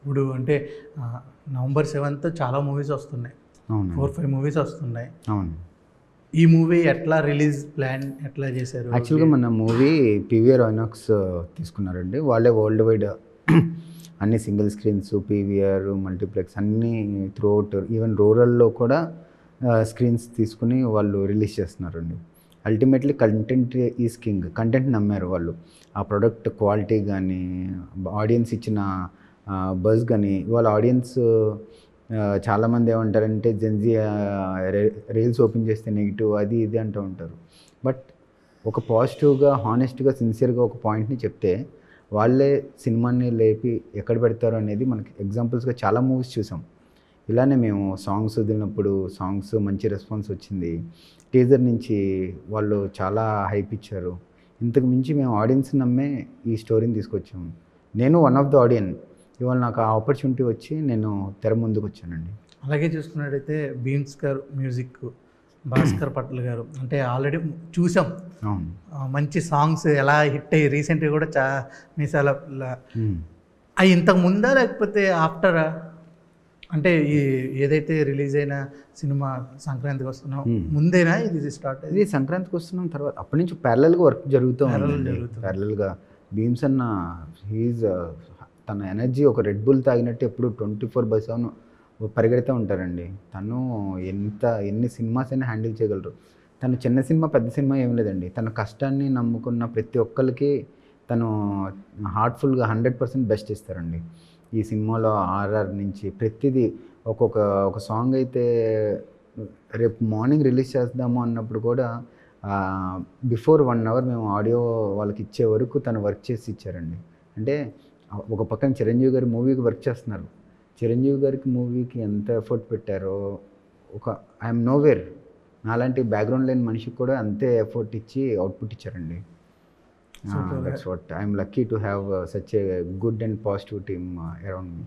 ఇప్పుడు అంటే November 7th చాలా మూవీస్ వస్తున్నాయి. అవును. 4, 5 మూవీస్ వస్తున్నాయి. అవును. ఈ మూవీ ఎట్లా రిలీజ్ ప్లాన్ ఎట్లా చేశారు? యాక్చువల్గా మన మూవీ పీవీఆర్ ఐనాక్స్ తీసుకున్నారండి. వాళ్ళే వరల్డ్ వైడ్ అన్ని సింగిల్ స్క్రీన్స్, పీవీఆర్, మల్టీప్లెక్స్ అన్నీ త్రూఅవుట్ ఈవెన్ రూరల్లో కూడా స్క్రీన్స్ తీసుకుని వాళ్ళు రిలీజ్ చేస్తున్నారండి. Ultimately content is king. Content నమ్మారు వాళ్ళు. ఆ ప్రొడక్ట్ క్వాలిటీ కానీ, ఆడియన్స్ ఇచ్చిన బజ్ కానీ, ఇవాళ ఆడియన్స్ చాలామంది ఏమంటారంటే జెన్జీ రీల్స్ ఓపెన్ చేస్తే నెగిటివ్ అది ఇది అంటూ ఉంటారు. బట్ ఒక పాజిటివ్గా, హానెస్ట్గా, సిన్సియర్గా ఒక పాయింట్ని చెప్తే వాళ్ళే సినిమాని లేపి ఎక్కడ పెడతారు అనేది మనకి ఎగ్జాంపుల్స్గా చాలా మూవీస్ చూసాం. ఇలానే మేము సాంగ్స్ వదిలినప్పుడు సాంగ్స్ మంచి రెస్పాన్స్ వచ్చింది. టీజర్ నుంచి వాళ్ళు చాలా హైప్ ఇచ్చారు. ఇంతకు మించి మేము ఆడియన్స్ నమ్మే ఈ స్టోరీని తీసుకొచ్చాము. నేను వన్ ఆఫ్ ద ఆడియన్. ఇవాళ నాకు ఆ ఆపర్చునిటీ వచ్చి నేను తెర ముందుకు వచ్చానండి. అలాగే చూసుకున్నట్టయితే బీమ్స్ గారు మ్యూజిక్, భాస్కర్ పట్ల గారు అంటే ఆల్రెడీ చూసాం. అవును. మంచి సాంగ్స్ ఎలా హిట్ అయ్యి రీసెంట్గా కూడా మీసాల అవి ఇంతకు ముందా లేకపోతే ఆఫ్టరా? అంటే ఈ ఏదైతే రిలీజ్ అయిన సినిమా సంక్రాంతికి వస్తున్నాం ముందేనా ఇది స్టార్ట్? ఇది సంక్రాంతికి వస్తున్నాం తర్వాత అప్పటి నుంచి ప్యారలల్గా వర్క్ జరుగుతూ ఉంది. ప్యారలల్గా బీమ్స్ అన్న హీజ్ తన ఎనర్జీ ఒక రెడ్ బుల్ తాగినట్టు ఎప్పుడు 24/7 పరిగెడుతూ ఉంటారండి. తను ఎన్ని సినిమాస్ అయినా హ్యాండిల్ చేయగలరు. తను చిన్న సినిమా పెద్ద సినిమా ఏం లేదండి. తన కష్టాన్ని నమ్ముకున్న ప్రతి ఒక్కరికి తను హార్ట్ఫుల్గా 100% బెస్ట్ ఇస్తారండి. ఈ సినిమాలో ఆర్ఆర్ నుంచి ప్రతిదీ ఒక సాంగ్ అయితే రేపు మార్నింగ్ రిలీజ్ చేద్దాము అన్నప్పుడు కూడా బిఫోర్ 1 hour మేము ఆడియో వాళ్ళకి ఇచ్చే వరకు తను వర్క్ చేసి ఇచ్చారండి. అంటే ఒక పక్కన చిరంజీవి గారి మూవీకి వర్క్ చేస్తున్నారు. చిరంజీవి గారికి మూవీకి ఎంత ఎఫర్ట్ పెట్టారో ఐఎమ్ నోవేర్ నాలాంటి బ్యాక్గ్రౌండ్ లేని మనిషికి కూడా అంతే ఎఫర్ట్ ఇచ్చి అవుట్పుట్ ఇచ్చారండి. That's what I'm lucky to have such a good and positive team around me.